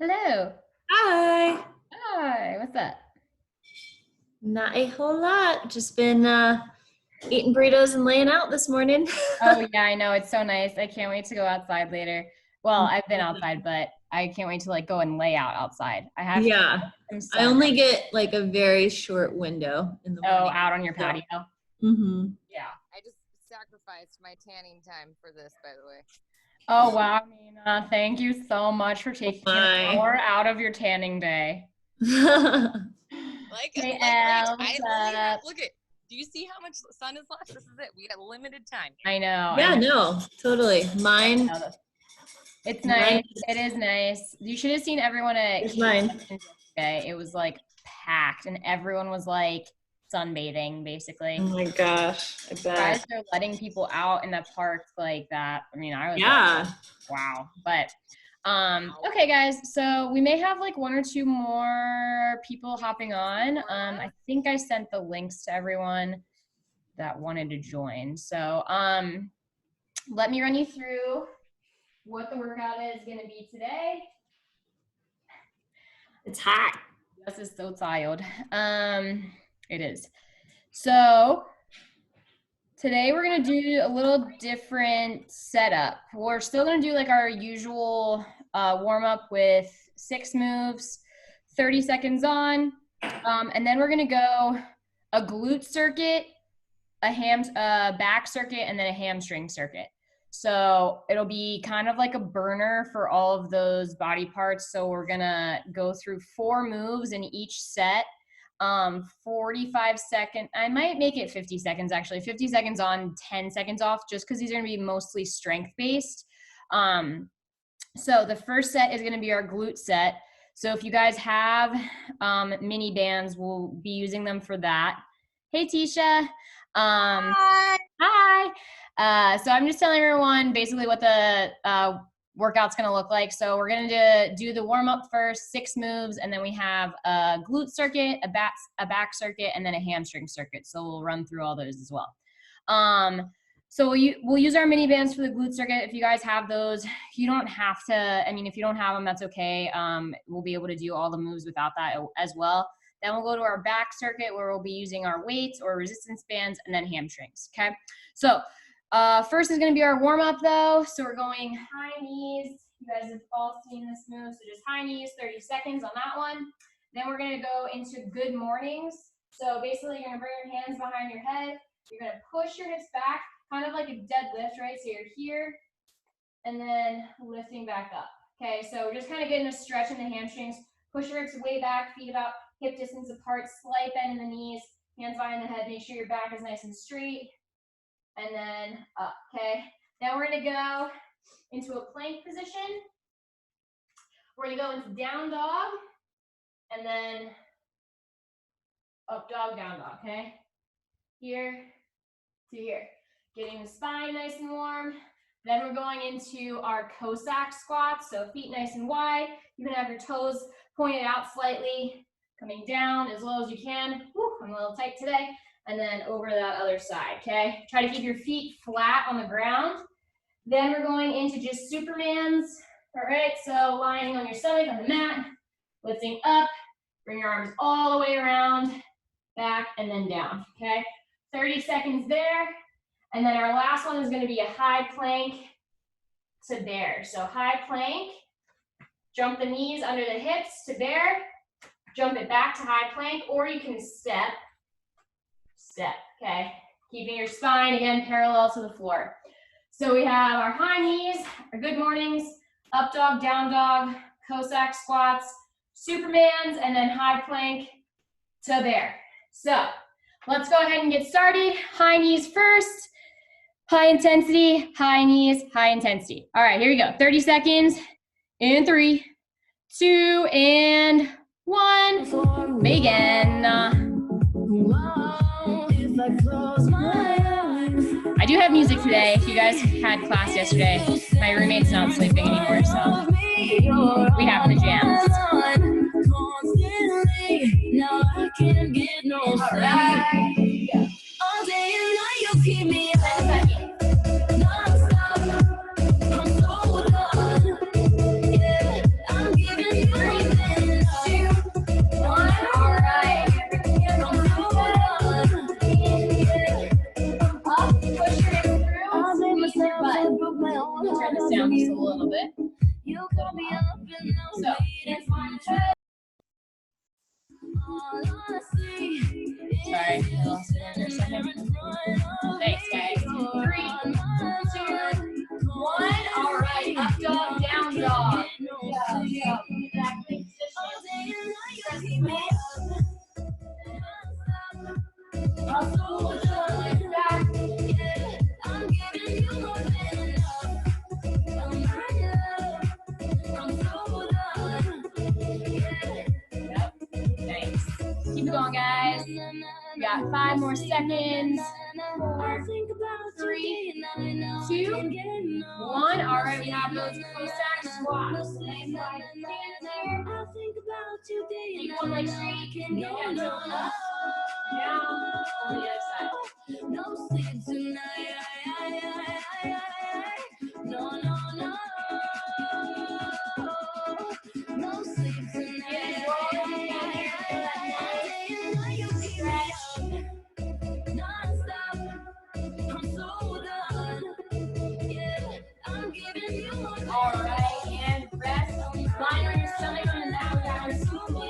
Hello. Hi. Hi, what's up? Not a whole lot. Just been eating burritos and laying out this morning. Oh yeah, I know. It's so nice. I can't wait to go outside later. Well, I've been outside, but I can't wait to go and lay out outside. I have Yeah. some I sun. only get like a very short window in the Oh, morning. out on your So. patio. Mm-hmm. Yeah. I just sacrificed my tanning time for this, by the way. Oh wow, Nina. Thank you so much for taking an hour out of your tanning day. Hey, Rach, what's I only have, up? look at, do you see how much sun is left? This is it. We got limited time. I know. Yeah, no, totally. Mine. It's nice. It is nice. You should have seen everyone at It's mine. yesterday. It was packed, and everyone was sunbathing, basically. Oh my gosh, I bet. Guys are letting people out in the park like that. I mean, I was wow. But okay, guys. So we may have one or two more people hopping on. I think I sent the links to everyone that wanted to join. So let me run you through what the workout is going to be today. It's hot. This is so tired. It is. So today we're going to do a little different setup. We're still going to do our usual warm up with 6 moves, 30 seconds on, and then we're going to go a glute circuit, a back circuit, and then a hamstring circuit. So it'll be kind of like a burner for all of those body parts. So we're gonna go through 4 moves in each set. 45 seconds. I might make it 50 seconds actually. 50 seconds on, 10 seconds off, just because these are gonna be mostly strength based. So the first set is gonna be our glute set. So if you guys have mini bands, we'll be using them for that. Hey, Tisha. Hi. So I'm just telling everyone basically what the workout's going to look like. So we're going to do the warm up first, 6 moves, and then we have a glute circuit, a back circuit, and then a hamstring circuit. So we'll run through all those as well. So we'll use our mini bands for the glute circuit. If you guys have those, you don't have to. I mean, if you don't have them, that's okay. We'll be able to do all the moves without that as well. Then we'll go to our back circuit where we'll be using our weights or resistance bands, and then hamstrings, okay? So first is gonna be our warm up though. So we're going high knees. You guys have all seen this move, so just high knees, 30 seconds on that one. Then we're gonna go into good mornings. So basically you're gonna bring your hands behind your head. You're gonna push your hips back, kind of like a deadlift, right? So you're here, and then lifting back up. Okay, so we're just kind of getting a stretch in the hamstrings. Push your hips way back, feet about hip distance apart, slight bend in the knees, hands behind the head, make sure your back is nice and straight, and then up, okay? Now we're gonna go into a plank position. We're gonna go into down dog, and then up dog, down dog, okay? Here to here. Getting the spine nice and warm. Then we're going into our Cossack squats, so feet nice and wide. You can have your toes pointed out slightly, coming down as low as you can. Whew, I'm a little tight today. And then over that other side, okay? Try to keep your feet flat on the ground. Then we're going into just Supermans. All right, so lying on your stomach on the mat, lifting up, bring your arms all the way around, back, and then down, okay? 30 seconds there. And then our last one is going to be a high plank to bear. So high plank, jump the knees under the hips to bear, jump it back to high plank, or you can step, okay? Keeping your spine, again, parallel to the floor. So we have our high knees, our good mornings, up dog, down dog, Cossack squats, Supermans, and then high plank to bear. So let's go ahead and get started. High knees first. High intensity, high knees, high intensity. All right, here we go. 30 seconds in 3, 2, and 1. Begin. I do have music today. If you guys had class yesterday, my roommate's not sleeping anymore, so we have the jams. All right. All day and night you keep me up. Non-stop. I'm so done. Yeah, I'm giving you So, hands behind the head. Sorry, I lost it for a second. Thanks, guys. 3, 2, 1. All right, up dog, down dog. Yeah. Back position. Muscle shoulders back. I'm giving you more than enough. I'm so done. Yep. Thanks. Keep it going, guys. We got 5 more seconds. 4, 3, 2, 1. All right, we have those Cossack squats. Nice wide stance here. Keep one leg straight. Yeah, go up, down, on the other side. No sleep tonight. No. No sleep tonight. All right, and rest. Lying on your stomach on the mat without scooping down.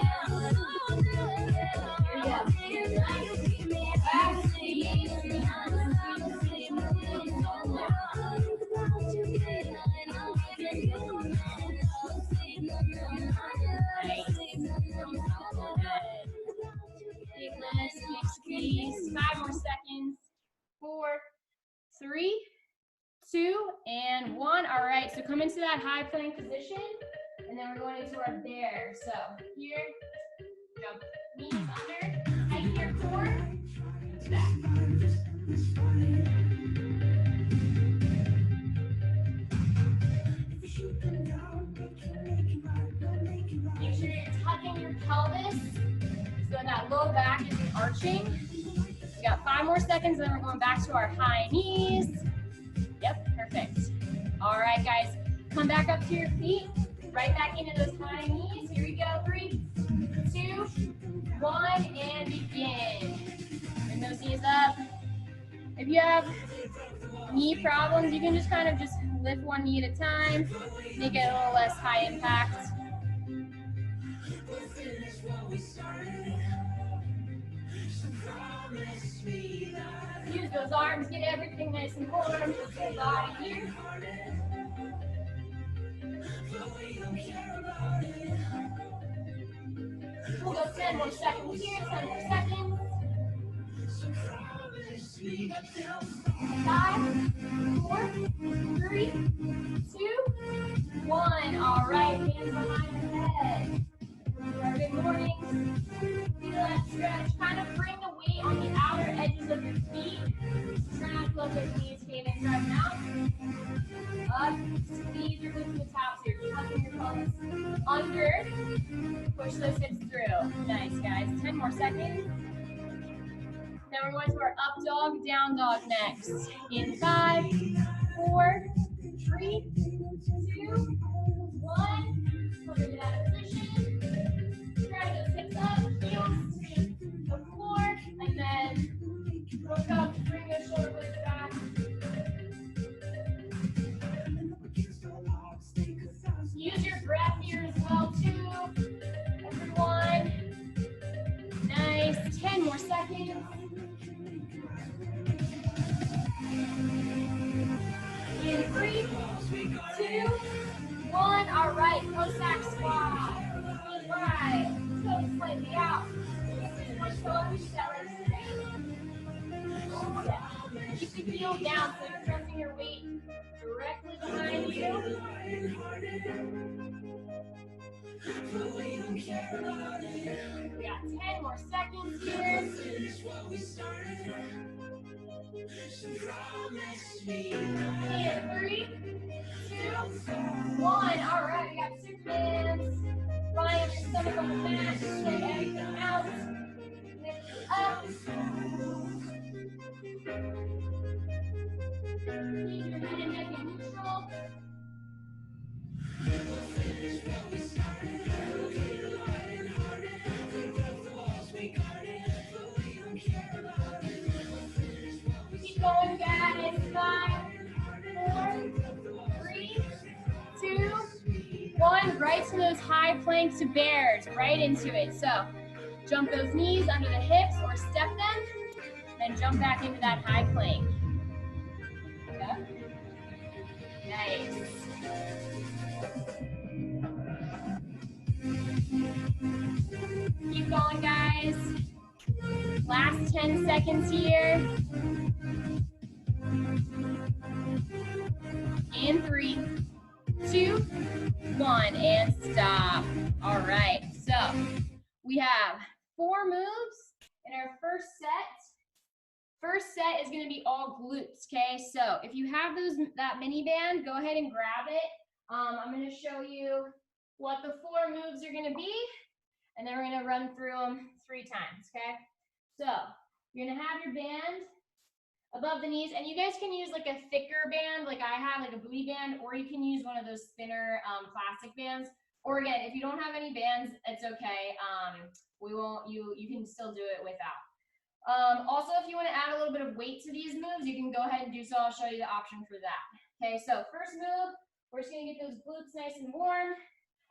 Here we go. Back, knees. Big legs, big squeeze. 5 more seconds. 4, 3, 2, and 1. All right, so come into that high plank position, and then we're going into our bear. So here, jump knees under, tighten your core, back. Make sure you're tucking your pelvis so that low back isn't arching. We got 5 more seconds, then we're going back to our high knees. Yep, perfect. All right, guys, come back up to your feet, right back into those high knees. Here we go, 3, 2, 1, and begin. Bring those knees up. If you have knee problems, you can just kind of just lift one knee at a time, make it a little less high impact. Use those arms, get everything nice and warm. Good body here. We'll go 10 more seconds here, 10 more seconds. 5, 4, 3, 2, 1. All right, hands behind the head. Good morning. Feel that stretch. Kind of bring the weight on the outer edges of your feet. Try not to let those knees cave in, drive them out. Up, squeeze your glutes to the tops here. Tucking your pelvis under. Push those hips through. Nice, guys. 10 more seconds. Then we're going to our up dog, down dog next. In 5, 4, 3, 2, 1. Put it out of position. Drag those hips up, heels to the floor, and then look up, bring those shoulder blades back. Use your breath here as well, too. Everyone. Nice. 10 more seconds. In 3, 2, 1. All right, Cossack squat. Right. Go slightly out. Push the arms straight. Keep the heel down so you're pressing your weight directly behind you. We got 10 more seconds here. And 3, 2, 1. All right, we got Supermans. Lying your stomach on the mat. Shake everything out. Lift it up. Keep your head and neck in neutral. Keep going, guys. 5, 4, 3, 2, run right to those high planks to bears, right into it. So jump those knees under the hips or step them, then jump back into that high plank. Yep. Nice. Keep going, guys. Last 10 seconds here. And 3, 2, 1, and stop. All right, so we have 4 moves in our first set. First set is going to be all glutes, okay? So if you have that mini band, go ahead and grab it. I'm going to show you what the 4 moves are going to be, and then we're going to run through them 3 times, okay? So you're going to have your band above the knees, and you guys can use like a thicker band, like I have, like a booty band, or you can use one of those thinner plastic bands. Or again, if you don't have any bands, it's okay. You can still do it without. Also, if you want to add a little bit of weight to these moves, you can go ahead and do so. I'll show you the option for that. Okay, so first move, we're just going to get those glutes nice and warm.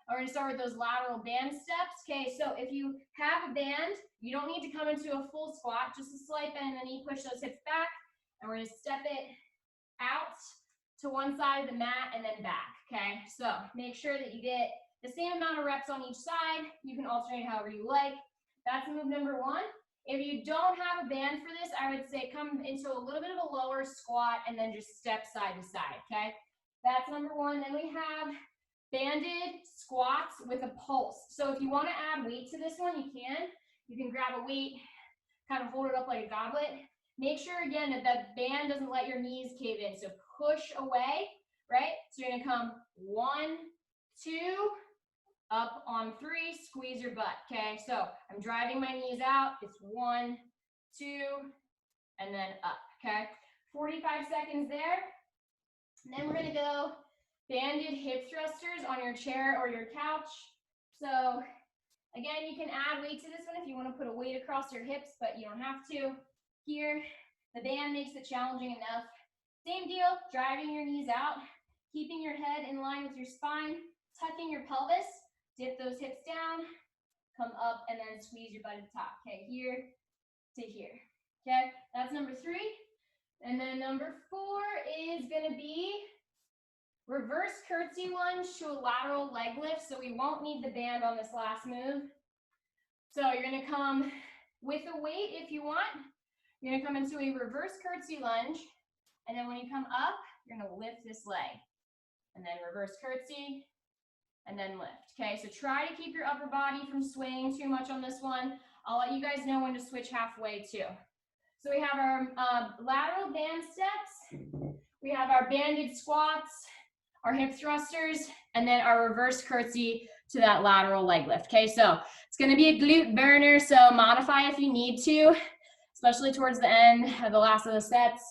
We're going to start with those lateral band steps. Okay, so if you have a band, you don't need to come into a full squat, just a slight bend in the knee, push those hips back, and we're going to step it out to one side of the mat and then back. Okay, so make sure that you get the same amount of reps on each side. You can alternate however you like. That's move number 1. If you don't have a band for this, I would say come into a little bit of a lower squat and then just step side to side, okay? That's number 1. Then we have banded squats with a pulse. So if you want to add weight to this one, you can. You can grab a weight, kind of hold it up like a goblet. Make sure, again, that the band doesn't let your knees cave in. So push away, right? So you're going to come 1, 2, up on 3, squeeze your butt, okay? So I'm driving my knees out. It's 1, 2, and then up, okay? 45 seconds there. And then we're gonna go banded hip thrusters on your chair or your couch. So again, you can add weight to this one if you wanna put a weight across your hips, but you don't have to. Here, the band makes it challenging enough. Same deal, driving your knees out, keeping your head in line with your spine, tucking your pelvis. Dip those hips down, come up, and then squeeze your butt at the top. Okay, here to here. Okay, that's number 3. And then number 4 is going to be reverse curtsy lunge to a lateral leg lift. So we won't need the band on this last move. So you're going to come with a weight if you want. You're going to come into a reverse curtsy lunge. And then when you come up, you're going to lift this leg. And then reverse curtsy. And then lift. Okay, so try to keep your upper body from swaying too much on this one. I'll let you guys know when to switch halfway too. So we have our lateral band steps. We have our banded squats, our hip thrusters, and then our reverse curtsy to that lateral leg lift. Okay, so it's going to be a glute burner, so modify if you need to, especially towards the end of the last of the sets,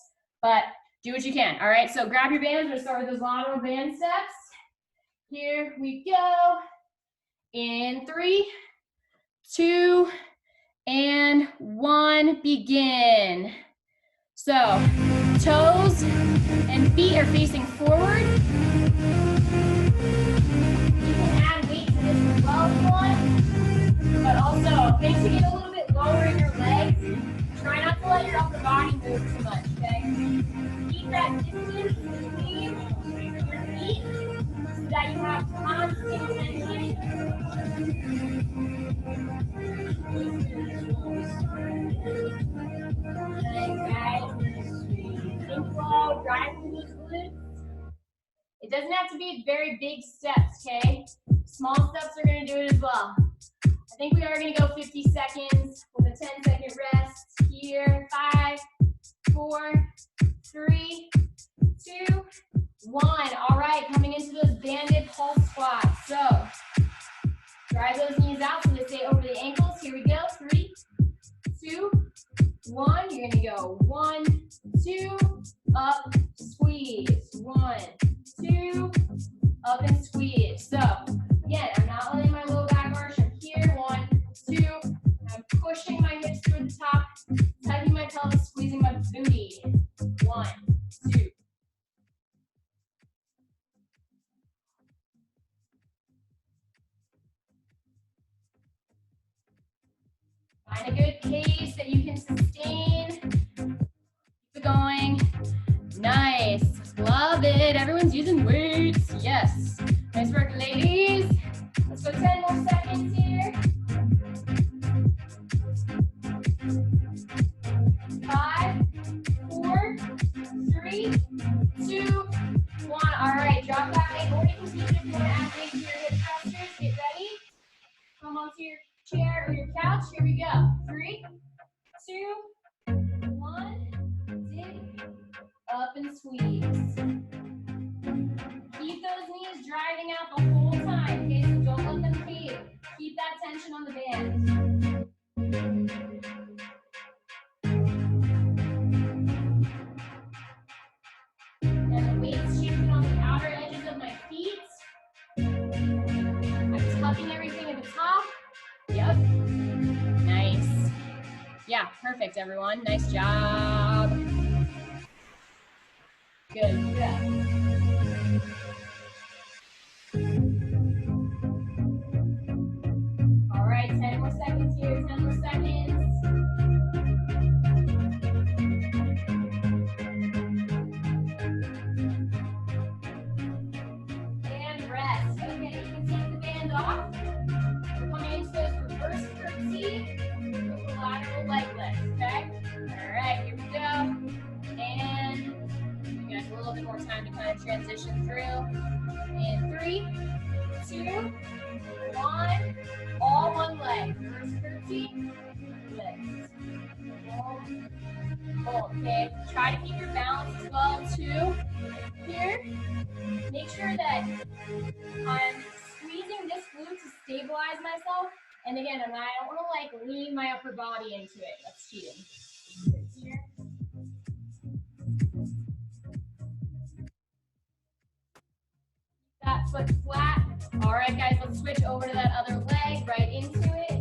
but do what you can. All right, so grab your bands. We'll start with those lateral band steps. Here we go. In 3, 2, and 1, begin. So toes and feet are facing forward. You can add weight to this as well if you want, but also make sure you get a little bit lower in your legs. Try not to let your upper body move too much, okay? Keep that distance between your feet so that you have constant tension. Think slow, drive through those glutes. It doesn't have to be very big steps, okay? Small steps are gonna do it as well. I think we are gonna go 50 seconds with a 10-second rest here. 5, 4, 3, 2, 1. All right, coming into those banded pulse squats. So drive those knees out so they stay over the ankles. Here we go. 3, 2, 1. You're gonna go 1, 2, up, squeeze. 1, 2, up and squeeze. So again, I'm not letting my low back arch. I'm here. 1, 2. I'm pushing my hips toward the top, tucking my pelvis, squeezing my booty. 1, 2. Find a good pace that you can sustain. Keep it going. Nice. Love it. Everyone's using weights. Yes. Nice work, ladies. Let's go 10 more seconds here. 5, 4, 3, 2, 1. All right, drop that weight. Or you can keep it if you want to add weight to your hip thrusters. Get ready. Come onto your chair or your couch. Here we go. 3, 2, 1. Dig up and squeeze. Keep those knees driving out the whole time, okay? So don't let them cave. Keep that tension on the band. And the weight's shifting on the outer edges of my feet. I'm tucking everything at the top. Yep. Nice. Yeah, perfect, everyone. Nice job. Good. Good. All right, 10 more seconds here, 10 more seconds. And rest. Okay, you can take the band off. We're coming into this reverse curtsy with the lateral leg lift, okay? All right, here we go. And you guys a little bit more time to kind of transition through. In 3, 2, 1. All one leg. Reverse curtsy. Lift. Hold. Okay. Try to keep your balance as well too. Here. Make sure that I'm squeezing this glute to stabilize myself. And again, I don't want to like lean my upper body into it. That's cheating. Here. That foot flat. All right, guys, let's switch over to that other leg, right into it.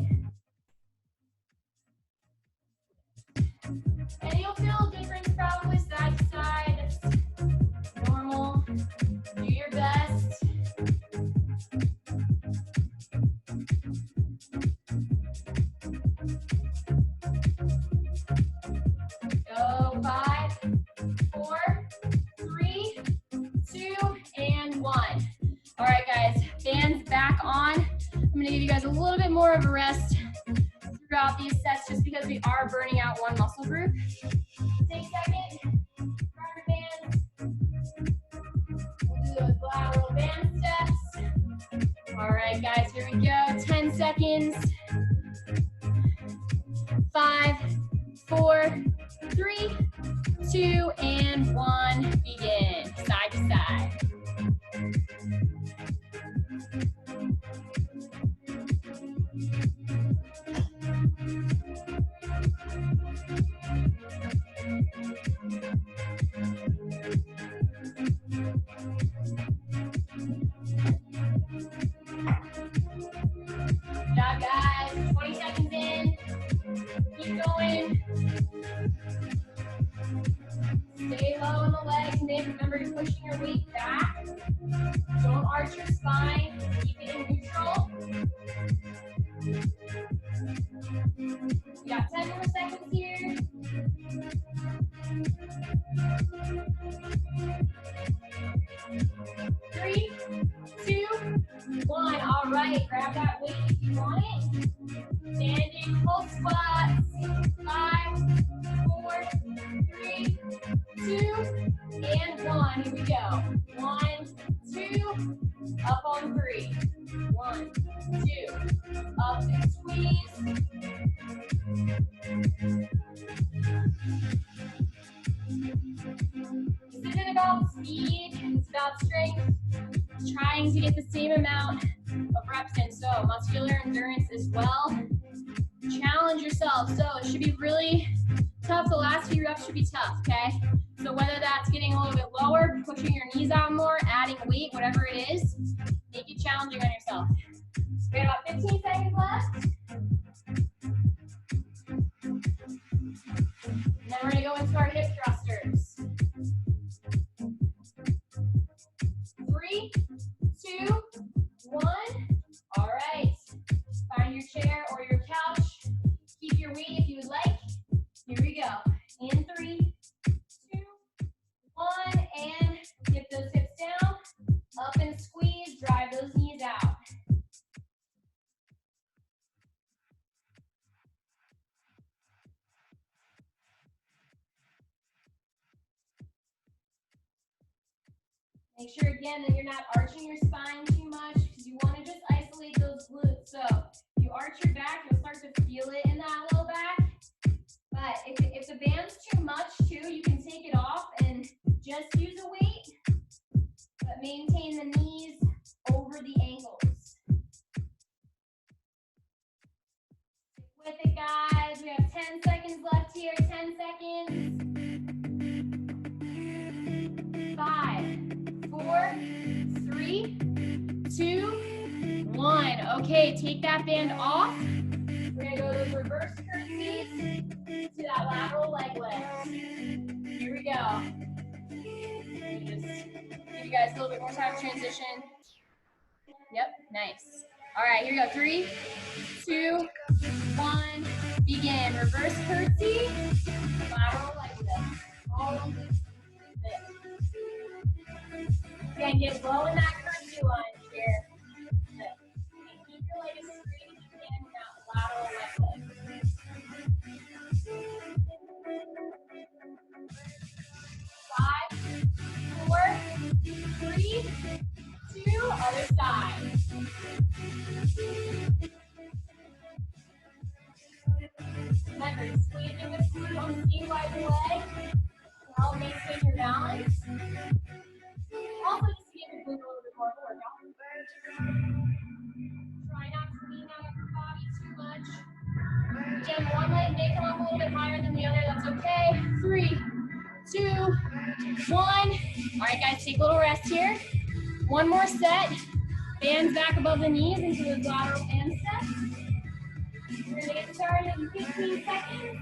And you'll feel a difference probably side to side. That's normal. Do your best. Go, 5, 4, 3, 2, and 1. All right, guys, bands back on. I'm gonna give you guys a little bit more of a rest throughout these sets just because we are burning out one muscle group. Take a second, grab your bands. We'll do those lateral band steps. All right, guys, here we go. 10 seconds. 5, 4, 3, 2, and 1. Begin. Side to side. Good job, guys. 20 seconds in. Keep going. Stay low in the legs, Nick. Remember, you're pushing your weight back. Don't arch your spine. Keep it in neutral. We got 10 more seconds here. 3, 2, 1. All right, grab that weight if you want it. Standing full squats. 5, 4, 3, 2, and 1. Here we go. 1, 2, up on 3. 1, 2, up and squeeze. This isn't about speed, it's about strength. It's trying to get the same amount of reps in, so muscular endurance as well. Challenge yourself. So it should be really tough. The last few reps should be tough, okay? So whether that's getting a little bit lower, pushing your knees out more, adding weight, whatever it is, make it challenging on yourself. We have about 15 seconds left. And then we're gonna go into our hip thrusters. 3, 2, 1. All right. Find your chair or your couch. Keep your your weight if you would like. Here we go. In 3, 2, 1, and get those hips down. Up and squeeze, drive those knees out. Make sure again that you're not arching your spine too much because you want to just isolate those glutes. So if you arch your back, you'll start to feel it in that low back. But if the band's too much too, you can take it off and just use a weight, but maintain the knees over the ankles. Stick with it, guys. We have 10 seconds left here. 10 seconds. 5, 4, 3, 2, 1. Okay, take that band off. We're gonna go those reverse curtsies to that lateral leg lift. Here we go. Just give you guys a little bit more time to transition. Yep, nice. All right, here we go. 3, 2, 1. Begin. Reverse curtsy, lateral leg lift. All of this. Again, get low in that curtsy lunge here. And keep your leg as straight as you can in that lateral leg lift. 5, 4, 3, 2, other side. Remember, squeezing the glute on the wide leg to help maintain your balance. Also, just to give your glute a little bit more of a workout. Try not to lean out of your body too much. Again, one leg may come up a little bit higher than the other. That's okay. 3, 2, 1. All right, guys, take a little rest here. One more set. Bands back above the knees into those lateral hand steps. We're gonna get started in 15 seconds.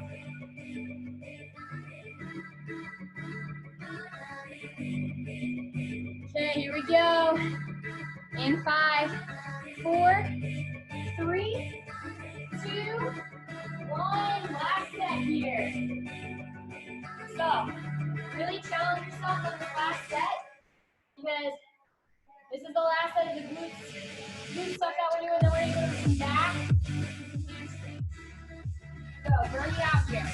Okay, here we go. In 5, 4, 3, 2, 1. Last set here. So, really challenge yourself on this last set because this is the last set of the glute stuff that we're doing. Then we're going to come back. So, burn it out here.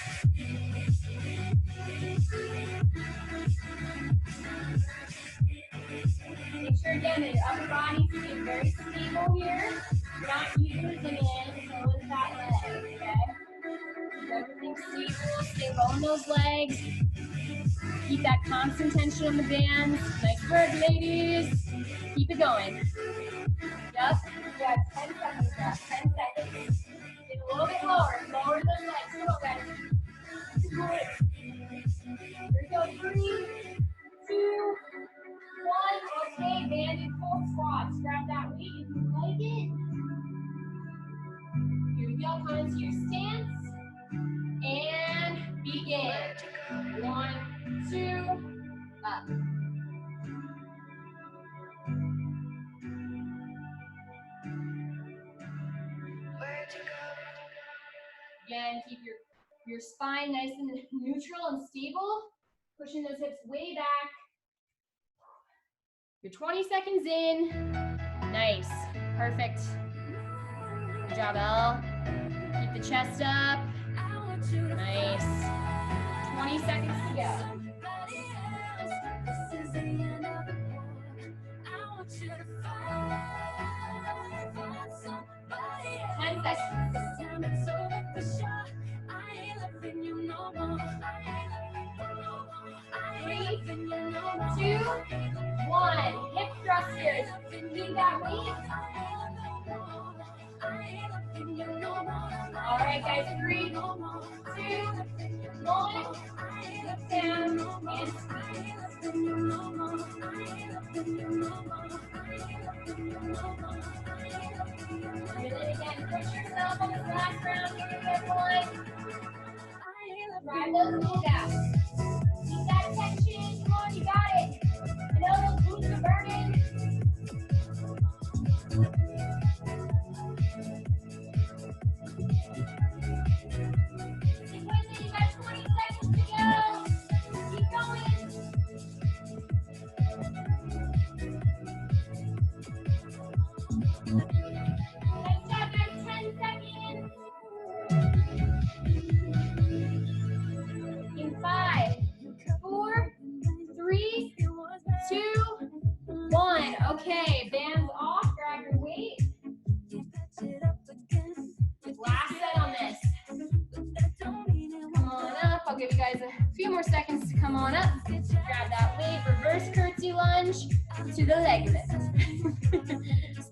Make sure again that your upper body's being very stable here. You're not using it, so is that leg, okay? So everything's stable, stay low in those legs. Keep that constant tension on the bands. Nice work, ladies. Keep it going. Yep, you have 10 seconds left, 10 seconds. Get a little bit lower, lower those legs. Come on, guys. Here we go, 3, 2, 1. Okay, banded full squats. Grab that weight if you like it. Here we go, come into your stance. And begin. 1, 2, up. Again, keep your spine nice and neutral and stable. Pushing those hips way back. You're 20 seconds in. Nice. Perfect. Good job, Elle. Keep the chest up. Nice. 20 seconds to go. 10 seconds. 3, 2, 1. Hip thrusters. Keep that weight. All right, guys. 3, 2, 1. Lift down and squeeze. And then again, push yourself on this last round here, everyone. Drive those knees out. Keep that tension. Come on, you got it. I know those glutes are burning. you guys a few more seconds to come on up. Grab that weight, reverse curtsy lunge to the leg lift.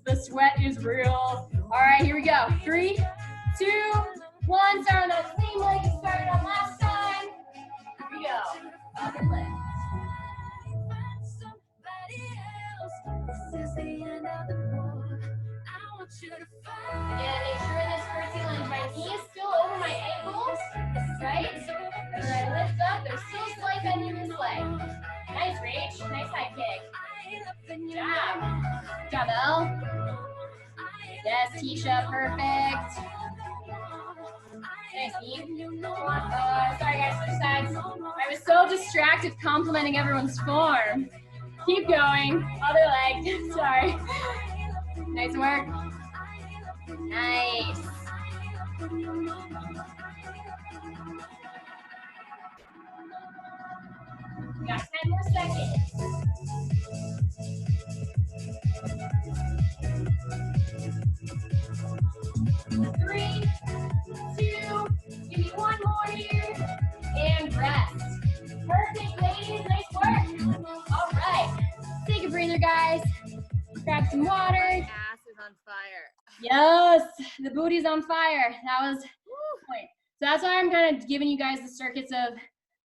The sweat is real. All right, here we go. 3, 2, 1. Start on that same leg you started on last time. Here we go. Up and lift. Again, make sure in this curtsy lunge, my knee is still over my ankles, right? As I lift up, there's still slight bend in this leg. Nice, Rach. Nice high kick. Good job. Good job, Elle. Yes, Tisha, perfect. Nice, Eve. Sorry, guys, switch sides. I was so distracted complimenting everyone's form. Keep going. Other leg. Sorry. Nice work. Nice. We got 10 more seconds. 3, 2, give me one more here, and rest. Perfect, ladies, nice work. All right, take a breather, guys. Grab some water. Ass is on fire. Yes, the booty's on fire. That was the point. So that's why I'm kind of giving you guys the circuits of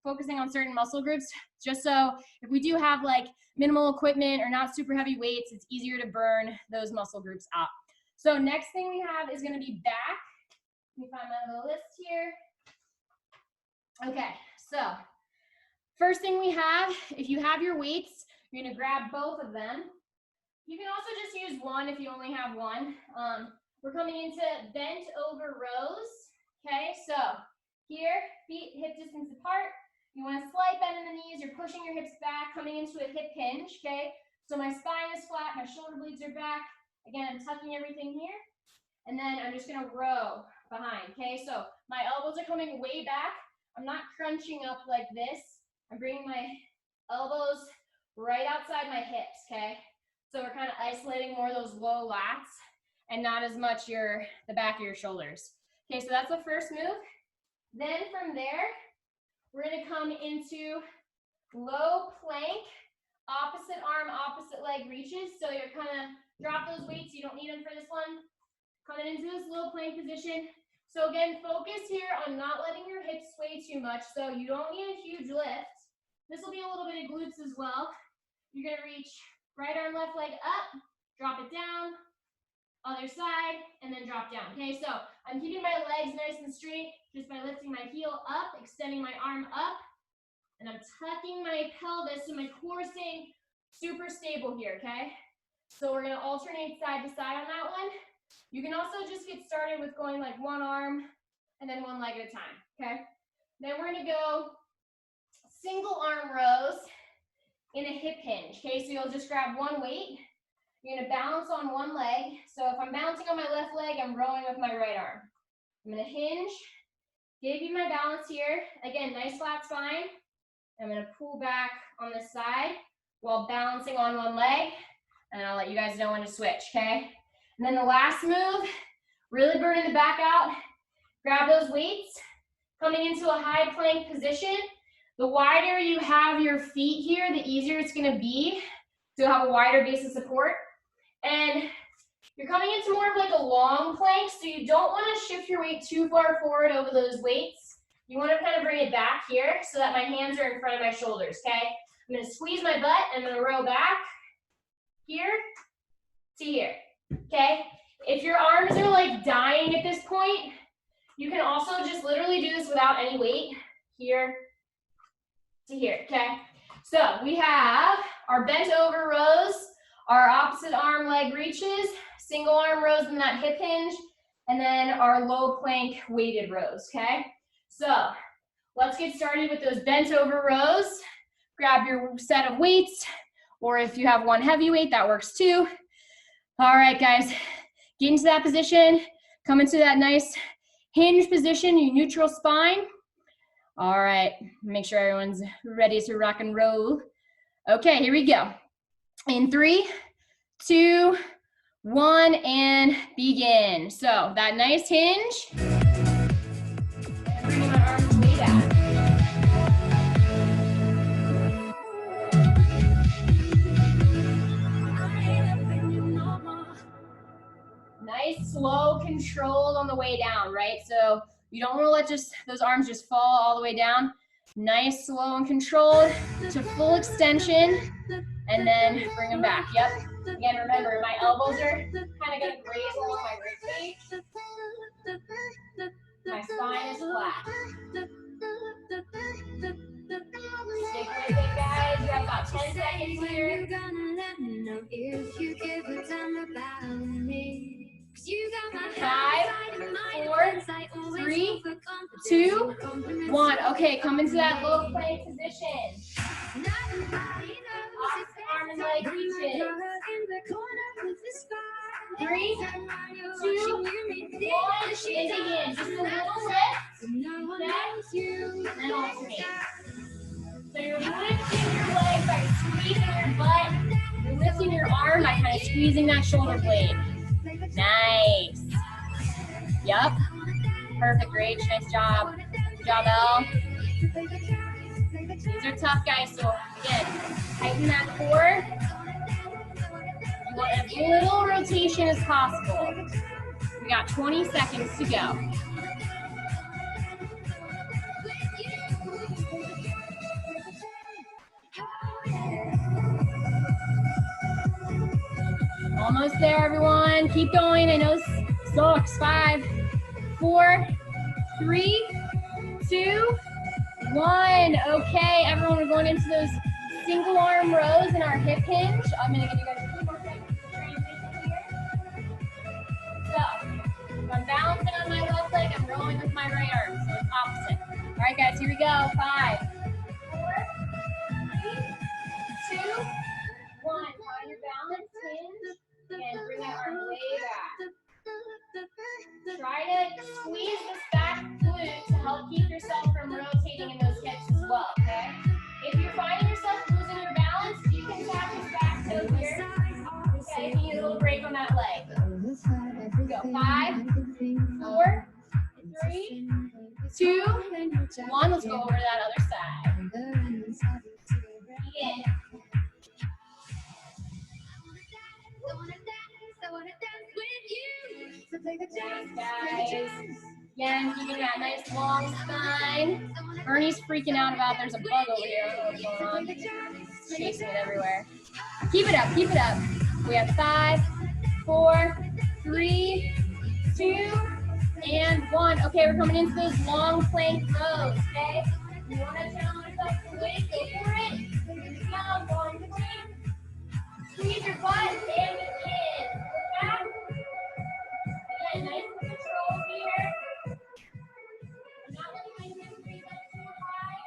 focusing on certain muscle groups, just so if we do have like minimal equipment or not super heavy weights, it's easier to burn those muscle groups up. So next thing we have is going to be back. Let me find my little list here. Okay, so first thing we have, if you have your weights, you're going to grab both of them. You can also just use one if you only have one. We're coming into bent over rows. Okay, so here, feet hip distance apart. You want a slight bend in the knees. You're pushing your hips back, coming into a hip hinge. Okay, so my spine is flat, my shoulder blades are back. Again, I'm tucking everything here. And then I'm just gonna row behind. Okay, so my elbows are coming way back. I'm not crunching up like this. I'm bringing my elbows right outside my hips. Okay. So we're kind of isolating more of those low lats and not as much the back of your shoulders. Okay, so that's the first move. Then from there, we're gonna come into low plank, opposite arm, opposite leg reaches. So you're kind of drop those weights, you don't need them for this one. Coming into this low plank position. So again, focus here on not letting your hips sway too much. So you don't need a huge lift. This will be a little bit of glutes as well. You're gonna reach right arm, left leg up, drop it down, other side, and then drop down. Okay, so I'm keeping my legs nice and straight just by lifting my heel up, extending my arm up, and I'm tucking my pelvis and my core staying super stable here, okay? So we're gonna alternate side to side on that one. You can also just get started with going like one arm and then one leg at a time, okay? Then we're gonna go single arm rows in a hip hinge, okay? So you'll just grab one weight. You're gonna balance on one leg. So if I'm balancing on my left leg, I'm rowing with my right arm. I'm gonna hinge, give you my balance here. Again, nice flat spine. I'm gonna pull back on this side while balancing on one leg, and I'll let you guys know when to switch, okay? And then the last move, really burning the back out. Grab those weights, coming into a high plank position. The wider you have your feet here, the easier it's gonna be to have a wider base of support. And you're coming into more of like a long plank, so you don't wanna shift your weight too far forward over those weights. You wanna kind of bring it back here so that my hands are in front of my shoulders, okay? I'm gonna squeeze my butt, and I'm gonna row back here to here, okay? If your arms are like dying at this point, you can also just literally do this without any weight, here to here, okay? So we have our bent over rows, our opposite arm leg reaches, single arm rows in that hip hinge, and then our low plank weighted rows, okay? So let's get started with those bent over rows. Grab your set of weights, or if you have one heavy weight, that works too. All right, guys, get into that position, come into that nice hinge position, your neutral spine. All right, make sure everyone's ready to rock and roll. Okay, here we go. In 3, 2, 1, and begin. So that nice hinge. And bringing my arms way back. Nice, slow, controlled on the way down, right? So you don't want to let just those arms just fall all the way down. Nice, slow, and controlled to full extension, and then bring them back. Yep. Again, remember, my elbows are kind of going to graze along my rib cage. My spine is flat. Stick with it, guys. You have about 10 seconds here. You're gonna let me know if you give a damn about me. 5, 4, 3, 2, 1. Okay, come into that low plank position. Opposite arm and leg reaches. 3, 2, 1, and begin. Just a little lift, and then alternate. So you're lifting your leg by squeezing your butt. You're lifting your arm by kind of squeezing that shoulder blade. Nice. Yup. Perfect, Rach. Nice job. Good job, Elle. These are tough, guys. So again, tighten that core. You want as little rotation as possible. We got 20 seconds to go. Almost there, everyone. Keep going. I know this sucks. 5, 4, 3, 2, 1. Okay, everyone, we're going into those single arm rows in our hip hinge. I'm going to give you guys a few more seconds to transition here. So, if I'm balancing on my left leg, I'm rolling with my right arm. So it's opposite. All right, guys, here we go. 5, 4, 3, 2, 1. Find your balance hinge. And bring that arm way back. Try to squeeze this back glute to help keep yourself from rotating in those hips as well, okay? If you're finding yourself losing your balance, you can tap this back toe here. Okay, if you need a little break on that leg. Here we go. 5, 4, 3, 2, 1. Let's go over to that other side. Begin. Guys, again, keeping that nice long spine. Bernie's freaking out about there's a bug over here. I don't know what's going on. He's chasing it everywhere. Keep it up, keep it up. We have 5, 4, 3, 2, and 1. Okay, we're coming into those long plank rows, okay? You want to challenge yourself to wait, go for it. Here we go, 1, 2, 3. Squeeze your butt and begin. Back. Again, nice control here. I'm not letting my hips breathe up too high.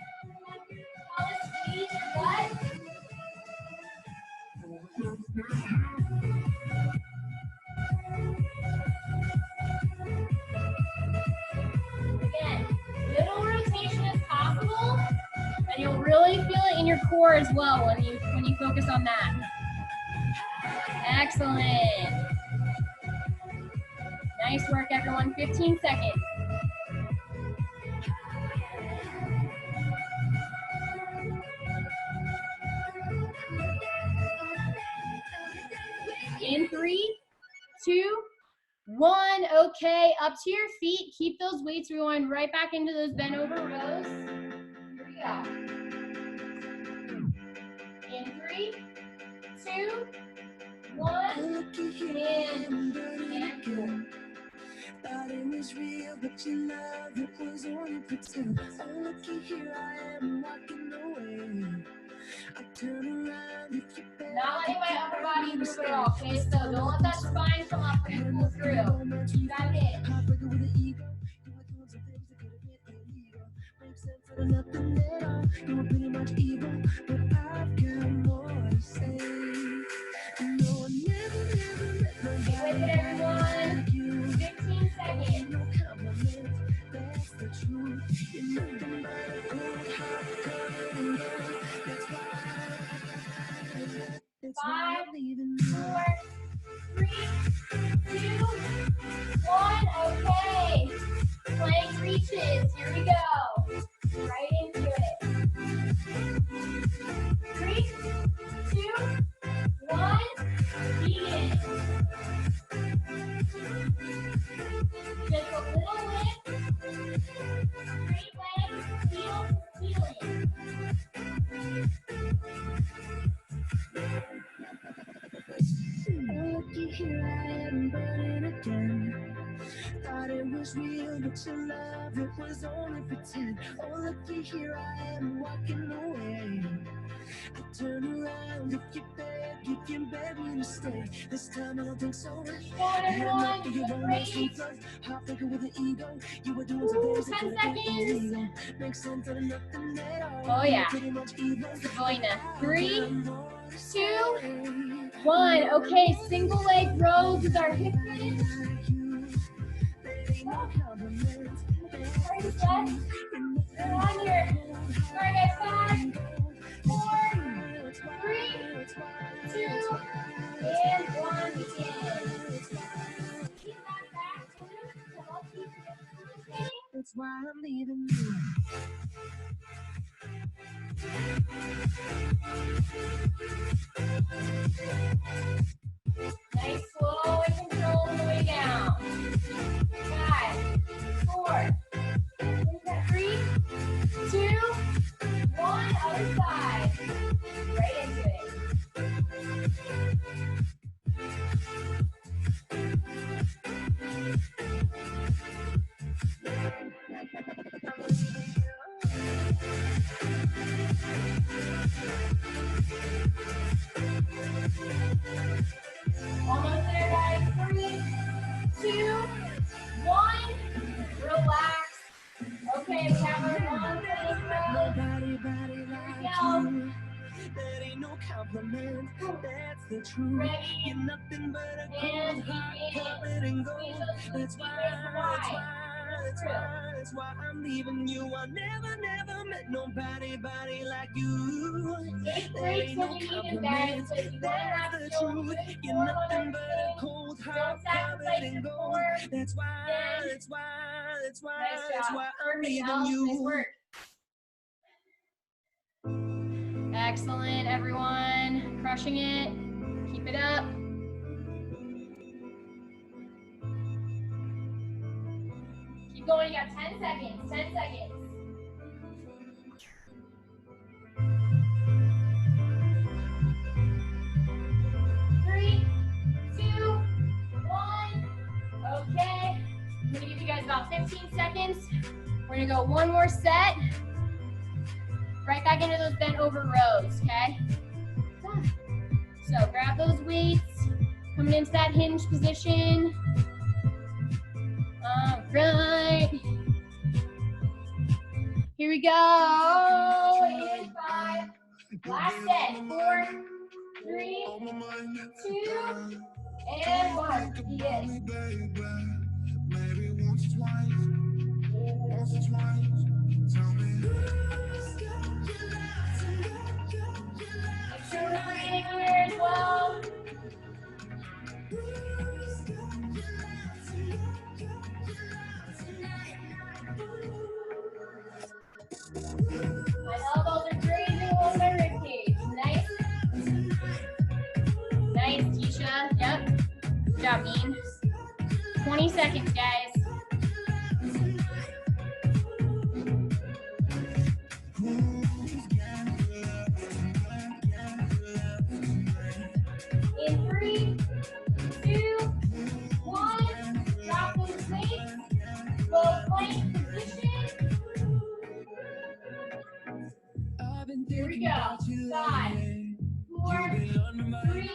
I'll just squeeze your butt. Again, little rotation as possible, and you'll really feel it in your core as well when you focus on that. Excellent. Nice work, everyone. 15 seconds. In 3, 2, 1. Okay, up to your feet. Keep those weights. We're going right back into those bent over rows. Here we go. In 3, 2, 1, and 4. Thought it was real, but your love, it was only pretend. Oh, looky here, I am walking away. I turn around if you not letting my upper body move at all, okay? So don't let that spine come up and pull through. You got it. Nothing at all. You were pretty much evil, but I've got more to say. No, I never met nobody. With it, everyone. 15 seconds. No compliment, that's the truth. You know the mind, cold heart, covered in love. That's why 5, 4, 3, 2, 1. Okay. Plank reaches. Here we go. Right into it. 3, 2, 1. Begin. thought it was real, but your love, it was only pretend. Oh, looky here, I am walking away. I turn around if you beg me to stay. This time I don't think so. Everyone, You don't great. heartbreaker with an ego. You were doing some things that 10 could've been seconds. illegal. Makes sense out of nothing at all. Oh yeah. Pretty much evil. Join 3, 2, 1. Okay, single leg rows with our hip hinge. Ready, set. We're on here. All right, guys. 5, 4, 3, 2, and 1. Begin. Keep that back glute to help keep your hips. That's why I'm leaving you. Nice, slow and control on the way down. 5, 4, 3, 2, 1. Other side. Right into it. Almost there, guys. 3, 2, 1. Relax. Okay, we have our long plank row. Nobody like you. That ain't no compliment. That's the truth. Ready. You're nothing but a And cold heart, begin. covered in gold. Squeeze That's why I'm leaving you. I never met nobody like you. Take That breaks ain't when no you need them, compliment. guys. So if you want to That's have the still truth. good You're form on nothing those but a things, cold heart, don't covered sacrifice in your gold. form. That's why Nice I'm job. leaving Perfect, Alex. Nice you. work. Excellent, everyone. Crushing it. Keep it up. Keep going. You got 10 seconds. 10 seconds. 3, 2, 1. Okay. I'm gonna give you guys about 15 seconds. We're gonna go one more set. Right back into those bent over rows, okay? So grab those weights, coming into that hinge position. All right. Here we go. And 5. Last set. 4, 3, 2, and 1. Begin. Maybe once, twice. Tell me Make sure we're breathing here as well. My elbows are grazing along my ribcage. Nice. Nice, Keisha. Yep. Good job, Dean. 20 seconds, guys. In 3, 2, 1. Drop those weights. Low plank position. Here we go. 5, 4, 3,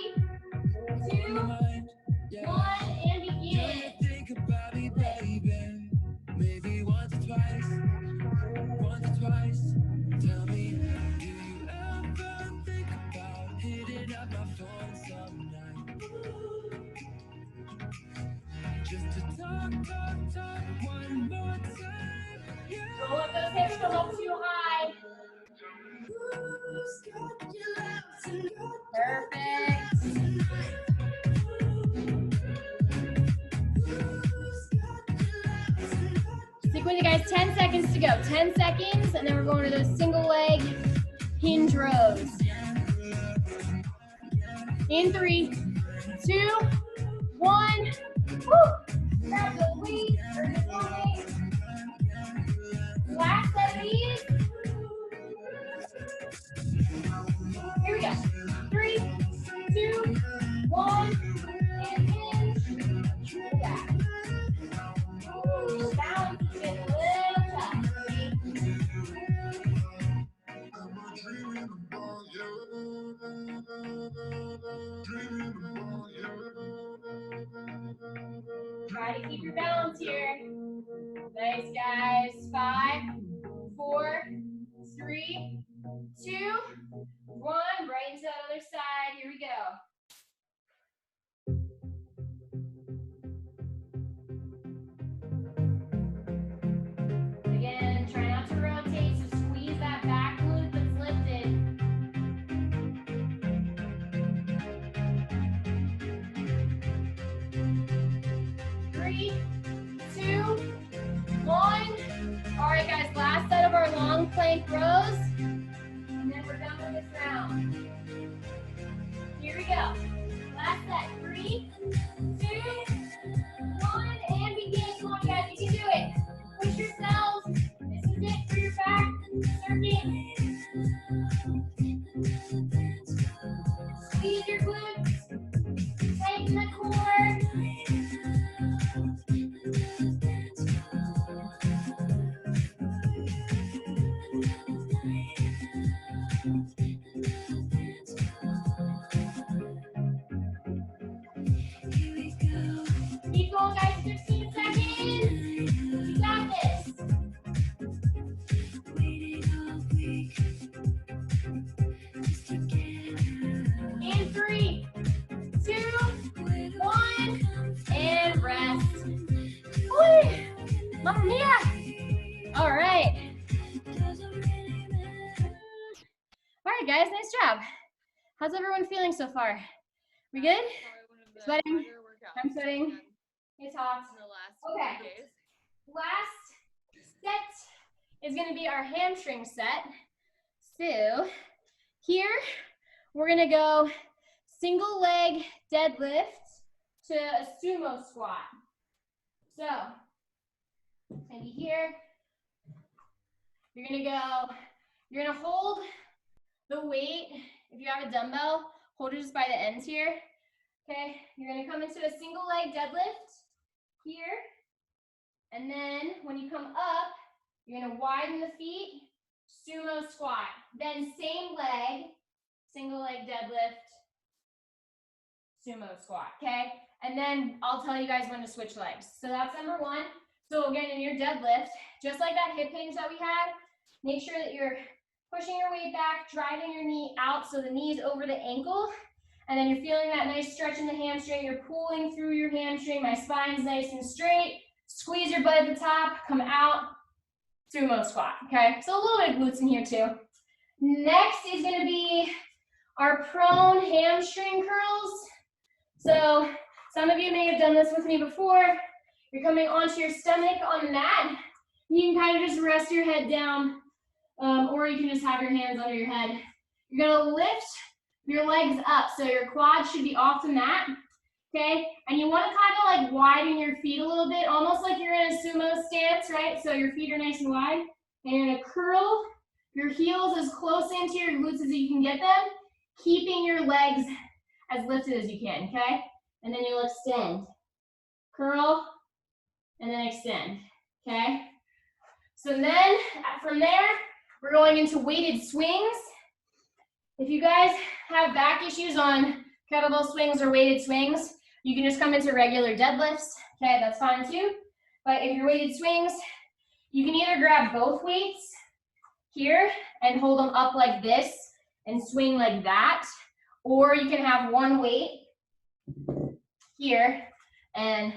2, 1, and begin. think about me, baby. Maybe once or twice. Tell me, do you ever think about hitting up my phone some night? Just to talk one more time. Yeah. Don't let those hips come up too high. Perfect. Stick with it, guys. 10 seconds to go. 10 seconds, and then we're going to those single leg hinge rows. In 3, 2, 1. Woo! Grab the weight or the weight. Last set of these. Here we go. 3, 2, 1, and hinge. Pull back. keep your balance here. Nice, guys. 5, 4, 3, 2, 1. Right into that other side. Here we go. Again, try not to rotate, so squeeze that back glute that's lifted. 3, 2, 1. All right, guys, last set of our long plank rows, and then we're done with this round. Here we go. Last set. 3, 2, 1, and begin. Come on, guys, you can do it. Push yourselves. This is it for your back circuit. Squeeze your glutes. Tighten the core. Keep going, guys. 15 seconds. You got this. And 3, 2, 1, and rest. Woo! Mamma mia! All right. All right, guys, nice job. How's everyone feeling so far? We good? Sweating? I'm sweating. It's hot. Okay. Last set is going to be our hamstring set. So here we're going to go single leg deadlift to a sumo squat. So maybe here, you're going to hold the weight. If you have a dumbbell, hold it just by the ends here. Okay, you're going to come into a single leg deadlift here. And then when you come up, you're going to widen the feet, sumo squat. Then same leg, single leg deadlift, sumo squat, okay? And then I'll tell you guys when to switch legs. So that's number 1. So again, in your deadlift, just like that hip hinge that we had, make sure that you're pushing your weight back, driving your knee out so the knee is over the ankle. And then you're feeling that nice stretch in the hamstring. You're pulling through your hamstring. My spine's nice and straight. Squeeze your butt at the top. Come out. Sumo squat. Okay? So a little bit of glutes in here too. Next is going to be our prone hamstring curls. So some of you may have done this with me before. You're coming onto your stomach on the mat. You can kind of just rest your head down, or you can just have your hands under your head. You're going to lift your legs up, so your quads should be off the mat, okay? And you want to kind of like widen your feet a little bit, almost like you're in a sumo stance, right? So your feet are nice and wide, and you're going to curl your heels as close into your glutes as you can get them, keeping your legs as lifted as you can, okay? And then you'll extend, curl, and then extend, okay? So then from there, we're going into weighted swings. If you guys have back issues on kettlebell swings or weighted swings, you can just come into regular deadlifts. Okay, that's fine too. But if you're weighted swings, you can either grab both weights here and hold them up like this and swing like that, or you can have one weight here and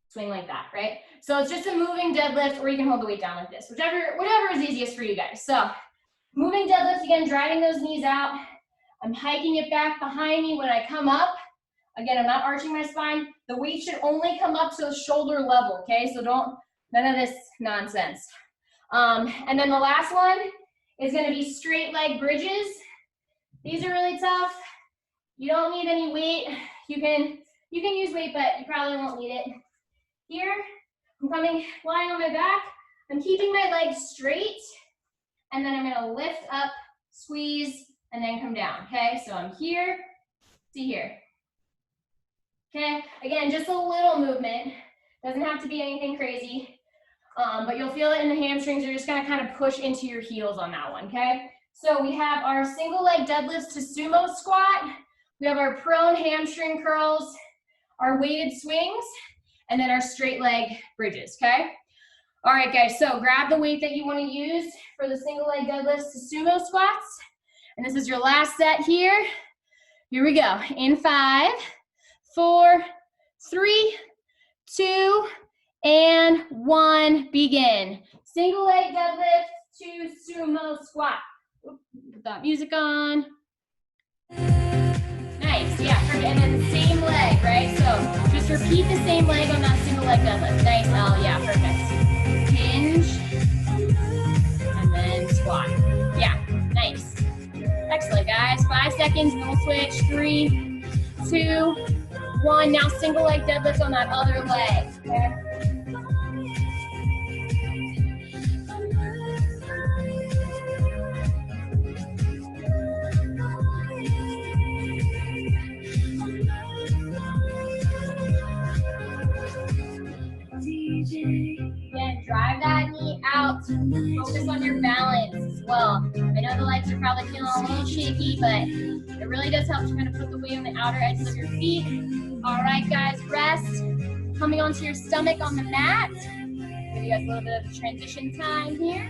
swing like that, right? So it's just a moving deadlift, or you can hold the weight down like this, whatever is easiest for you guys. So moving deadlift, again, driving those knees out. I'm hiking it back behind me when I come up. Again, I'm not arching my spine. The weight should only come up to shoulder level, okay? So none of this nonsense. And then the last one is gonna be straight leg bridges. These are really tough. You don't need any weight. You can use weight, but you probably won't need it. Here, I'm lying on my back. I'm keeping my legs straight, and then I'm gonna lift up, squeeze, and then come down, okay? So I'm here to here. Okay, again, just a little movement. Doesn't have to be anything crazy, but you'll feel it in the hamstrings. You're just gonna kind of push into your heels on that one, okay? So we have our single leg deadlifts to sumo squat. We have our prone hamstring curls, our weighted swings, and then our straight leg bridges, okay? All right, guys, so grab the weight that you want to use for the single leg deadlifts to sumo squats. And this is your last set here. Here we go. In 5, 4, 3, 2, and 1. Begin. Single leg deadlift to sumo squat. Put that music on. Nice, yeah, perfect. And then the same leg, right? So just repeat the same leg on that single leg deadlift. Nice, L, yeah, perfect. Hinge, and then squat. Yeah, nice. Excellent, guys. 5 seconds, and then we'll switch. 3, 2, 1. Now single leg deadlift on that other leg, okay? Again, drive that knee out. Focus on your balance as well. I know the legs are probably feeling a little shaky, but it really does help to kind of put the weight on the outer edges of your feet. All right, guys, rest. Coming onto your stomach on the mat. Give you guys a little bit of a transition time here.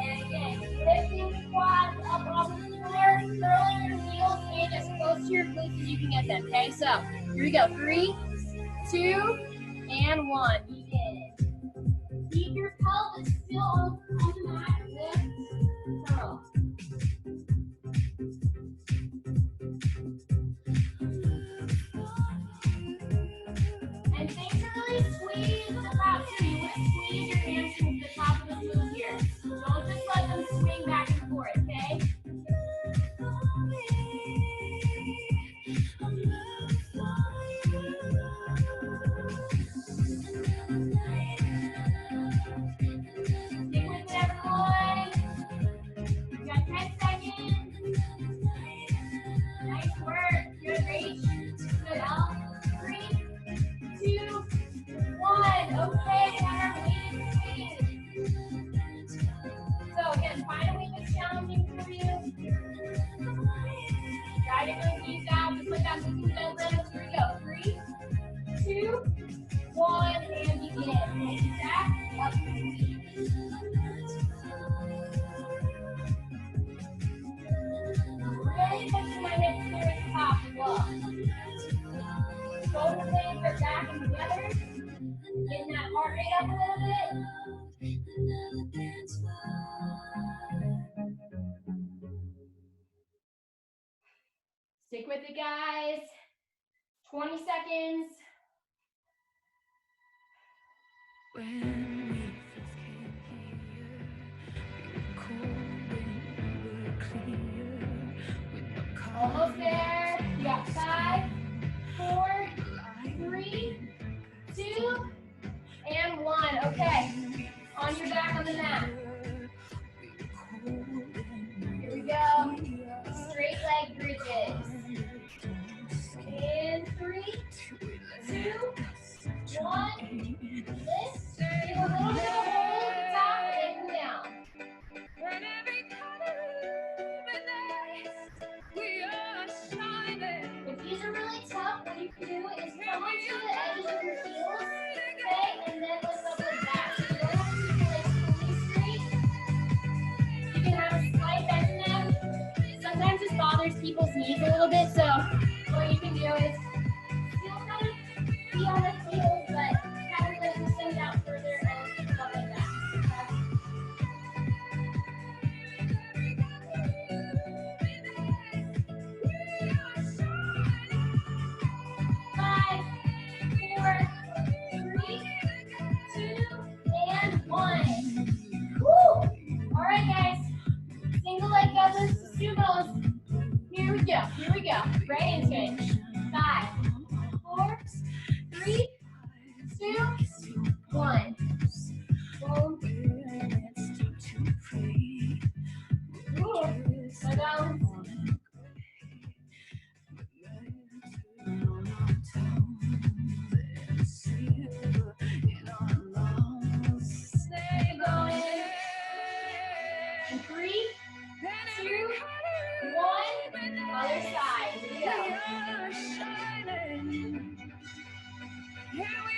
And again, lifting the quads up off the floor, curling your heels in as close to your glutes as you can get them, okay? So, here we go. 3, 2, and 1. Begin. Keep your pelvis still on the mat. Lift, curl. And things are really squeeze the top. So you want to squeeze your hamstrings to the top of the move here. Don't just let them swing back and forth, okay? Stick with it, everyone. You got 10 seconds. Nice work. Good reach. Good up. 3, 2, 1. Okay, now our weight is swinging. So again, find a weight that's challenging for you. Try to move these out just like that moving deadlift. Here we go. 3, 2, 1, and begin. Take back up to the feet. Really pushing my hips here at the top as well. Shoulder blades are back and together. Getting that heart rate up a little bit. Stick with it, guys. 20 seconds. When we first came here, we were cold and we were clear with no color. Almost there. You got 5, 4, 3, 2, and 1. Okay. On your back on the mat. Here we go. Straight leg bridges. In 3, 2, 1. Lift. Give a little bit of a hold at the top and then come down. When every color of the we are shining. If these are really tough, what you can do is come onto the edges of your heels, okay, and then lift up like that. So you don't have to keep your legs fully straight. You can have a slight bend in them. Sometimes this bothers people's knees a little bit, so what you can do is still kind of be on the heels, but kind of like extend out further and stuff like that. Okay? 5, 4, 3, 2, and 1. Woo! All right, guys. Single leg deadlifts, sumos. Here we go. Here we go. Right into it. 5, 4, 3, 2, 1. Boom. Ooh. My balance. Stay going. And 3, 2, 1. Other side. Here we go. Here we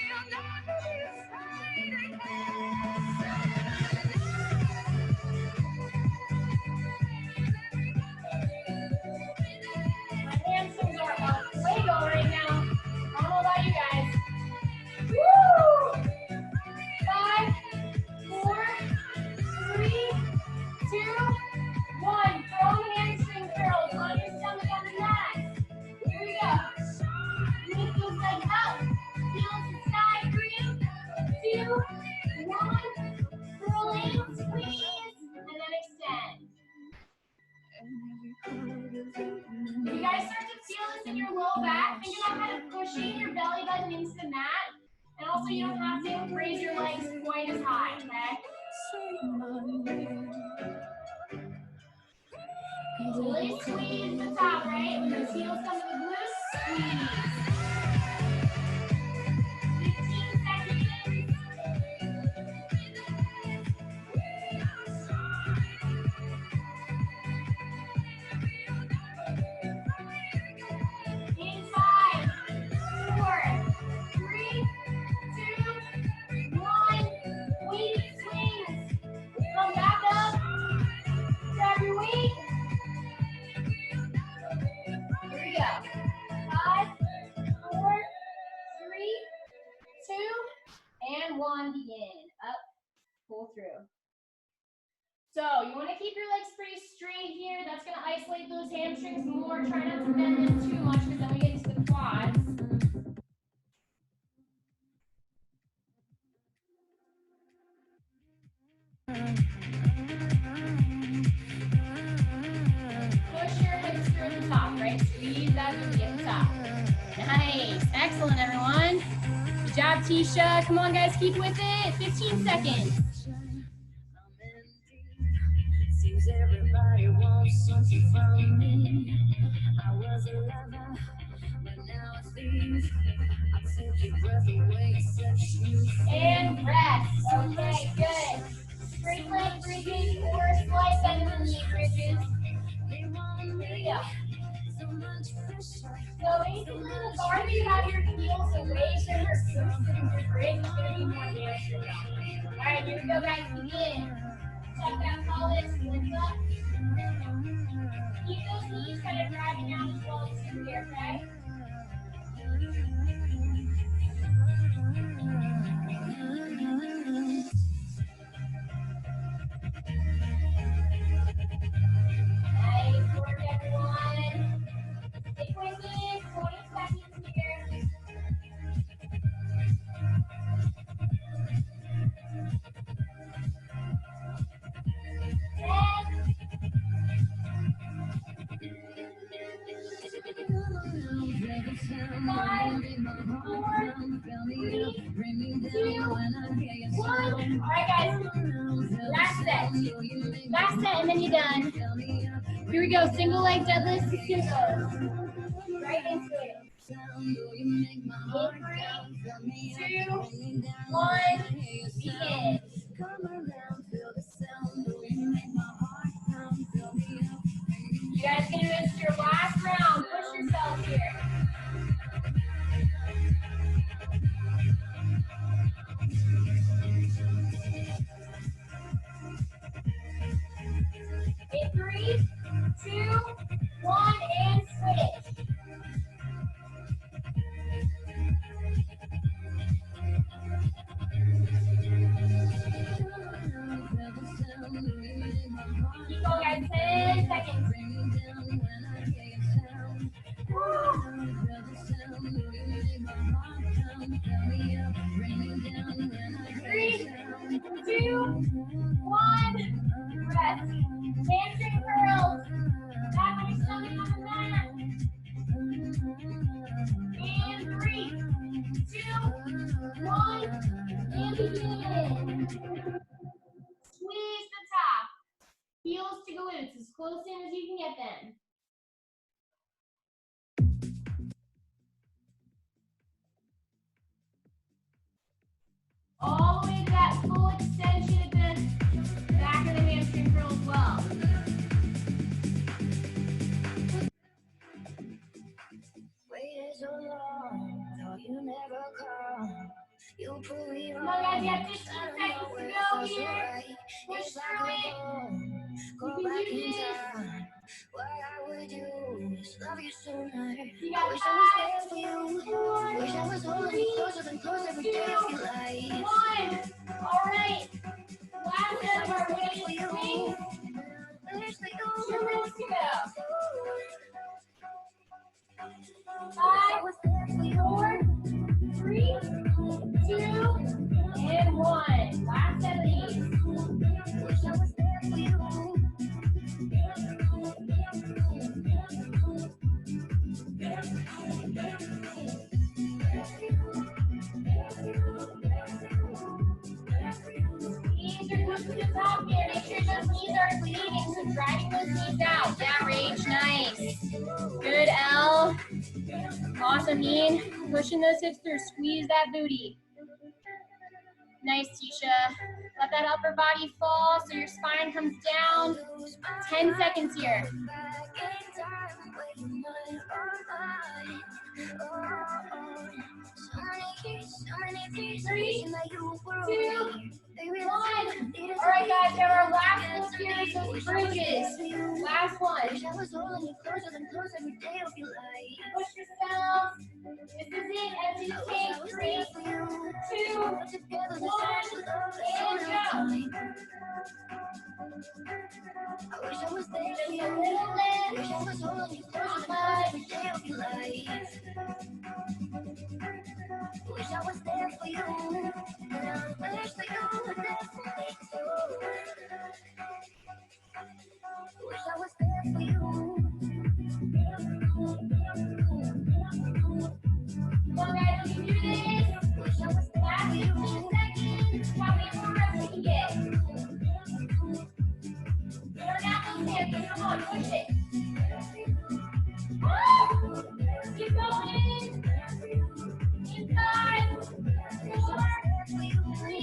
have to raise your legs quite as high, okay? Really squeeze the top, right? When those heels come to the glutes, squeeze. 15 seconds. In 5, 4, 3, 2, 1. Weight swings. Come back up. Grab your weight. Here we go. 5, 4, 3, 2, and 1. Begin. Up, pull through. So you want to keep your legs pretty straight here. That's going to isolate those hamstrings more. Try not to bend them too much because then we get into the quads. Push your hips through the top, right? Squeeze that booty at the top. Nice. Excellent, everyone. Good job, Tisha. Come on, guys. Keep with it. 15 seconds. Seems everybody wants something from me. I was a lover, but now it's thieves. I take your breath away, set you free. And rest. Okay, good. Straight leg bridges or slight bend in the knee bridges. Here we go. So basically, the farther you have your heels away from your glutes and your bridge, it's going to be more damage for you. All right, here we go, guys. Begin. Check that pelvis, lift up. Keep those knees kind of dragging down as well as you here, okay? Nice work, everyone. Stick with it. 20 seconds here. 10. 5, 4, 3, 2, 1. All right, guys. Last set. Last set, and then you're done. Here we go. Single leg deadlift to singles. Right into it. In 3, 2, 1. Begin. You guys can do this your last round. Push yourself here. In 3, 2, 1, and switch. Keep going, guys. 10 seconds. 3, 2, 1. Rest. Hamstring curls. Back on your stomach on the mat. And 3, 2, 1. And begin. Squeeze the top. Heels to glutes as close in as you can get them. All the way to that full extension at the back of the hamstring curl as well. Waited so long, thought you never come. You put me Come on, guys, you have 15 seconds to go here. Push through it. Go You back can do in this. time. What I would do is love you sooner. You I got wish I was there for you. Wish I was holding you closer than close every day of your life. 1. All right. Last set of our weight swing. 2 minutes to go. 5, 4, 3, 2, and 1. Last set of these. Wish I was there for you. the top here. Make sure those knees aren't bleeding. So driving those knees out. Yeah, Rach, nice. Good, L. Awesome, Ian. Pushing those hips through. Squeeze that booty. Nice, Tisha. Let that upper body fall so your spine comes down. 10 seconds here. 3, 2, 1. All right, guys, we have our last move here is those bridges. Last one. Push yourself. This is it as we take 3, 2, 1, and jump. Just a little bit. Not much. Wish I was there for you. Wish that you were there for me too. Wish I was there for you. Come on, guys, we can do this. Wish I was there. Last 15 seconds. How many more reps we can get? Turn out those hands. Come on, push it. Woo! Keep going. In 5, 4, 3,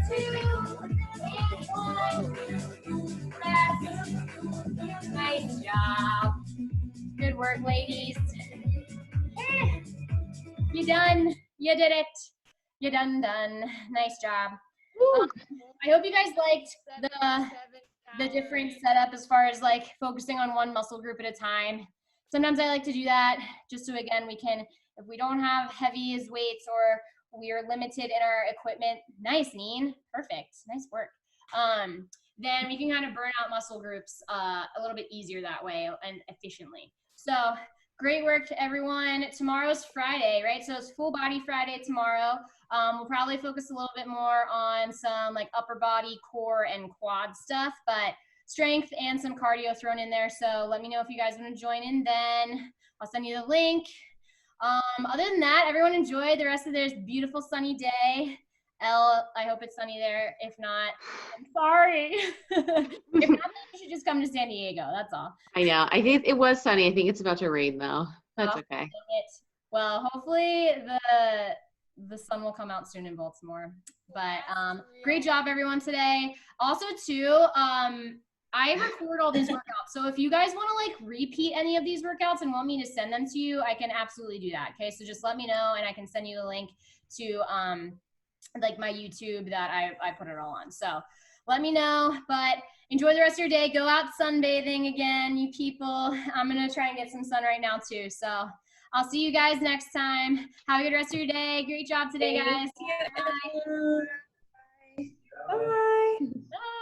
2, and 1. Rest. Nice job. Good work, ladies. You done. You did it. You done. Nice job. I hope you guys liked the different setup as far as like focusing on one muscle group at a time. Sometimes I like to do that just so again we can, if we don't have heavy as weights or we are limited in our equipment, nice, Neen, perfect, nice work. Then we can kind of burn out muscle groups a little bit easier that way and efficiently. So great work to everyone. Tomorrow's Friday, right? So it's full body Friday tomorrow. We'll probably focus a little bit more on some like upper body, core, and quad stuff, but strength and some cardio thrown in there. So let me know if you guys want to join in then. I'll send you the link. Other than that, everyone enjoy the rest of this beautiful sunny day. Elle, I hope it's sunny there. If not, I'm sorry. If not, you should just come to San Diego. That's all. I know. I think it was sunny. I think it's about to rain though. That's okay. Well, hopefully the sun will come out soon in Baltimore. But great job everyone today. Also too, I record all these workouts. So if you guys want to like repeat any of these workouts and want me to send them to you, I can absolutely do that. Okay. So just let me know and I can send you the link to like my YouTube that I put it all on. So let me know, but enjoy the rest of your day. Go out sunbathing again, you people. I'm going to try and get some sun right now too. So I'll see you guys next time. Have a good rest of your day. Great job today, guys. Bye. Bye. Bye.